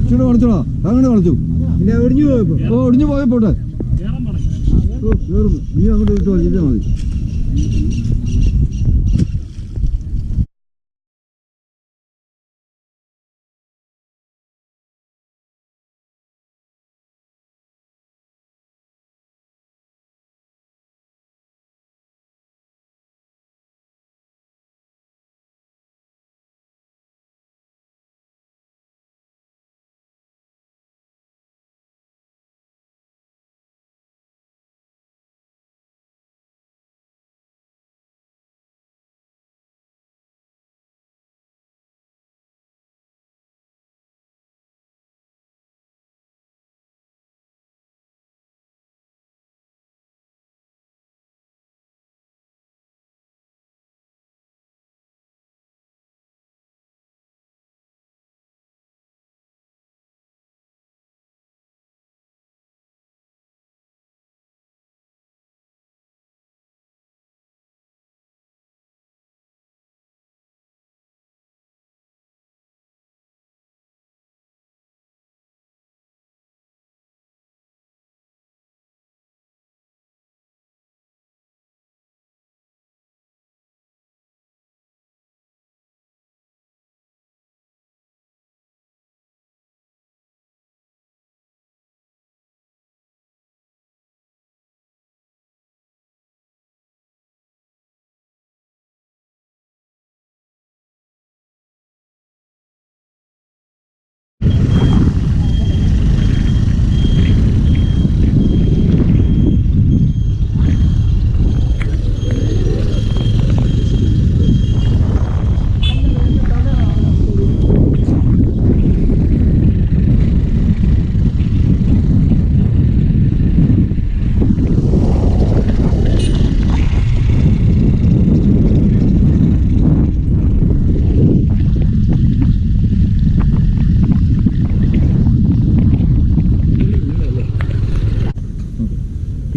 ഇച്ചിരി കളിച്ചോളാ, അങ്ങനെ കളിച്ചു. ഒടിഞ്ഞു പോയപ്പോട്ടെ, നീ അങ്ങോട്ട് ഇട്ട് കളിച്ചാൽ മതി.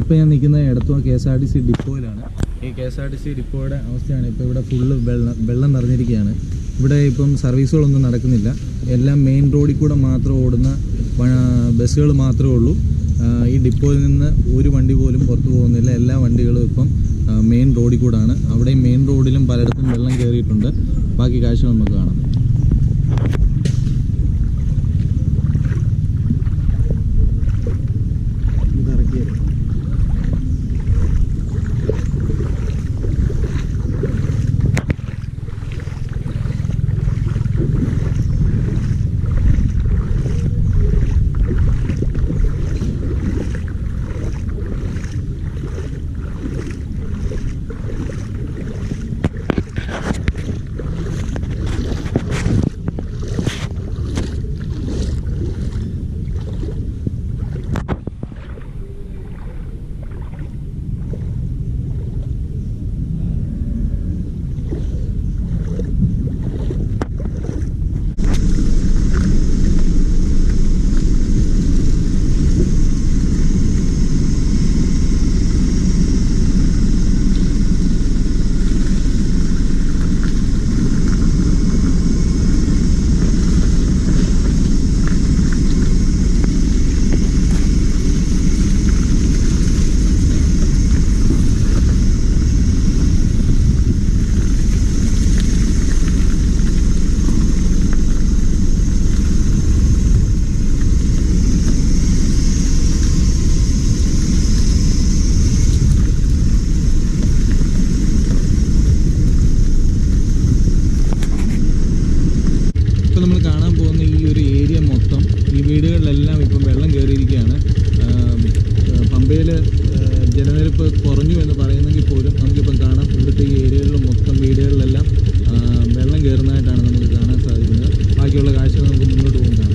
ഇപ്പോൾ ഞാൻ നിൽക്കുന്നത് എടത്തുവ KSRTC ഡിപ്പോയിലാണ്. ഈ KSRTC ഡിപ്പോയുടെ അവസ്ഥയാണ്. ഇപ്പോൾ ഇവിടെ ഫുള്ള് വെള്ളം നിറഞ്ഞിരിക്കുകയാണ്. ഇവിടെ ഇപ്പം സർവീസുകളൊന്നും നടക്കുന്നില്ല. എല്ലാം മെയിൻ റോഡിൽ കൂടെ മാത്രം ഓടുന്ന ബസ്സുകൾ മാത്രമേ ഉള്ളൂ. ഈ ഡിപ്പോയിൽ നിന്ന് ഒരു വണ്ടി പോലും പുറത്തു പോകുന്നില്ല. എല്ലാ വണ്ടികളും ഇപ്പം മെയിൻ റോഡിൽ കൂടാണ്. അവിടെയും മെയിൻ റോഡിലും പലയിടത്തും വെള്ളം കയറിയിട്ടുണ്ട്. ബാക്കി കാഴ്ചകൾ നമുക്ക് കാണാം. ജലനിരപ്പ് കുറഞ്ഞു എന്ന് പറയുന്നെങ്കിൽ പോലും നമുക്കിപ്പം കാണാം ഇവിടുത്തെ ഈ ഏരിയകളിലും മൊത്തം വീടുകളിലെല്ലാം വെള്ളം കയറുന്നതായിട്ടാണ് നമുക്ക് കാണാൻ സാധിക്കുന്നത്. ബാക്കിയുള്ള കാഴ്ചകൾ നമുക്ക് മുന്നോട്ട് പോകും കാണാം.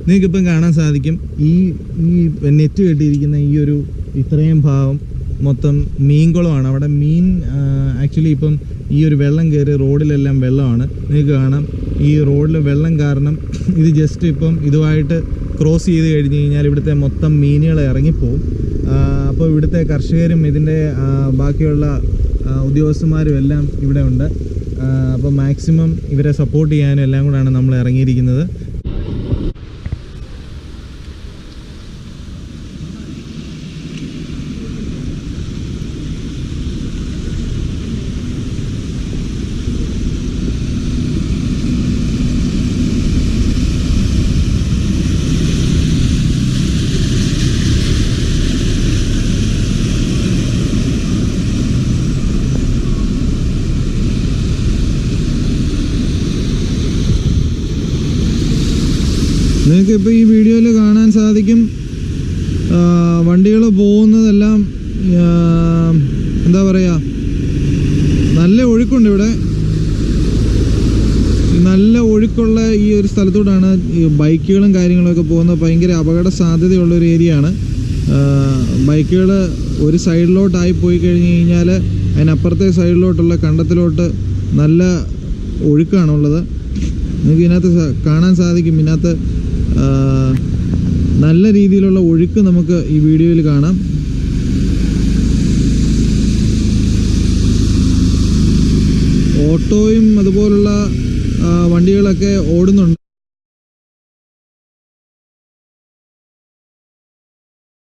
നിങ്ങൾക്കിപ്പം കാണാൻ സാധിക്കും ഈ നെറ്റ് കെട്ടിയിരിക്കുന്ന ഈ ഒരു ഇത്രയും ഭാഗം മൊത്തം മീൻകുളമാണ്. അവിടെ മീൻ ആക്ച്വലി ഇപ്പം ഈ ഒരു വെള്ളം കയറി റോഡിലെല്ലാം വെള്ളമാണ്. നിങ്ങൾക്ക് കാണാം ഈ റോഡിൽ വെള്ളം കാരണം ഇത് ജസ്റ്റ് ഇപ്പം ഇതുമായിട്ട് ക്രോസ് ചെയ്ത് കഴിഞ്ഞ് കഴിഞ്ഞാൽ ഇവിടുത്തെ മൊത്തം മീനുകൾ ഇറങ്ങിപ്പോവും. അപ്പോൾ ഇവിടുത്തെ കർഷകരും ഇതിൻ്റെ ബാക്കിയുള്ള ഉദ്യോഗസ്ഥന്മാരും എല്ലാം ഇവിടെ ഉണ്ട്. അപ്പോൾ മാക്സിമം ഇവരെ സപ്പോർട്ട് ചെയ്യാനും എല്ലാം കൂടാണ് നമ്മൾ ഇറങ്ങിയിരിക്കുന്നത്. നിങ്ങൾക്ക് ഇപ്പോൾ ഈ വീഡിയോയിൽ കാണാൻ സാധിക്കും വണ്ടികൾ പോകുന്നതെല്ലാം എന്താ പറയുക, നല്ല ഒഴുക്കുണ്ട് ഇവിടെ. നല്ല ഒഴുക്കുള്ള ഈ ഒരു സ്ഥലത്തോട്ടാണ് ഈ ബൈക്കുകളും കാര്യങ്ങളൊക്കെ പോകുന്നത്. ഭയങ്കര അപകട സാധ്യതയുള്ളൊരു ഏരിയ ആണ്. ബൈക്കുകൾ ഒരു സൈഡിലോട്ടായി പോയി കഴിഞ്ഞ് കഴിഞ്ഞാൽ അതിനപ്പുറത്തെ സൈഡിലോട്ടുള്ള കണ്ടത്തിലോട്ട് നല്ല ഒഴുക്കാണുള്ളത്. നിങ്ങൾക്ക് ഇതിനകത്ത് കാണാൻ സാധിക്കും. ഇതിനകത്ത് നല്ല രീതിയിലുള്ള ഒഴുക്ക് നമുക്ക് ഈ വീഡിയോയിൽ കാണാം. ഓട്ടോയും അതുപോലുള്ള വണ്ടികളൊക്കെ ഓടുന്നുണ്ട്.